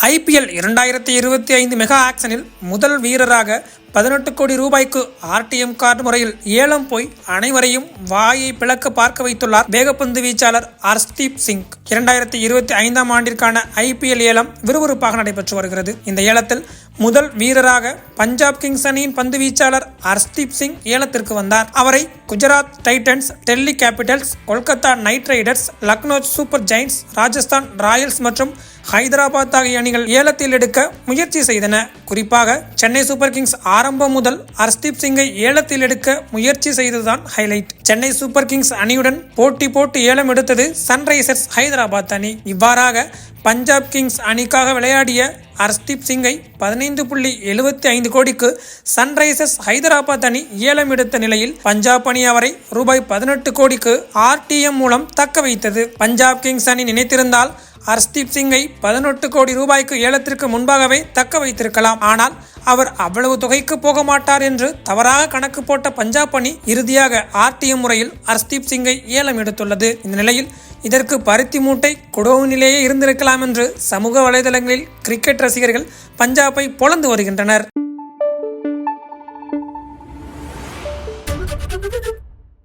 IPL 2025 mega ஆக்ஷனில் முதல் வீரராக 18 கோடி ரூபாய்க்கு RTM கார்டு முறையில் ஏலம் போய் அனைவரையும் வாயை பிளக்க பார்க்க வைத்துள்ளார் வேகப்பந்து வீச்சாளர் ஹர்ஷ்தீப் சிங். 2025 ஆண்டிற்கான IPL ஏலம் விறுவிறுப்பாக நடைபெற்று வருகிறது. இந்த ஏலத்தில் முதல் வீரராக பஞ்சாப் கிங்ஸ் அணியின் பந்து வீச்சாளர் ஹர்ஷ்தீப் சிங் ஏலத்திற்கு வந்தார். அவரை Gujarat Titans, Delhi Capitals, Kolkata night Riders, Lucknow super Giants, Rajasthan Royals மற்றும் ஹைதராபாத் ஆகிய அணிகள் ஏலத்தில் எடுக்க முயற்சி செய்தன. குறிப்பாக சென்னை சூப்பர் கிங்ஸ் ஆரம்பம் முதல் ஹர்ஷ்தீப் சிங்கை ஏலத்தில் எடுக்க முயற்சி செய்ததுதான் ஹைலைட். சென்னை சூப்பர் கிங்ஸ் அணியுடன் போட்டி போட்டு ஏலம் எடுத்தது சன்ரைசர்ஸ் ஹைதராபாத் அணி. இவ்வாறாக பஞ்சாப் கிங்ஸ் அணிக்காக விளையாடிய ஹர்ஷ்தீப் சிங்கை 15.75 கோடிக்கு சன்ரைசர்ஸ் ஹைதராபாத் அணி ஏலம் எடுத்த நிலையில் பஞ்சாப் அணி அவரை ரூபாய் 18 கோடிக்கு RTM மூலம் தக்க வைத்தது. பஞ்சாப் கிங்ஸ் அணி நினைத்திருந்தால் ஹர்ஷ்தீப் சிங்கை 18 கோடி ரூபாய்க்கு ஏலத்திற்கு முன்பாகவே தக்க வைத்திருக்கலாம். ஆனால் அவர் அவ்வளவு தொகைக்கு போக மாட்டார் என்று தவறாக கணக்கு போட்ட பஞ்சாப் அணி இறுதியாக RTM முறையில் ஹர்ஷ்தீப் சிங்கை ஏலம் எடுத்துள்ளது. இந்த நிலையில் இதற்கு பருத்தி மூட்டை குடோனிலேயே இருந்திருக்கலாம் என்று சமூக வலைதளங்களில் கிரிக்கெட் ரசிகர்கள் பஞ்சாபை பொளந்து வருகின்றனர்.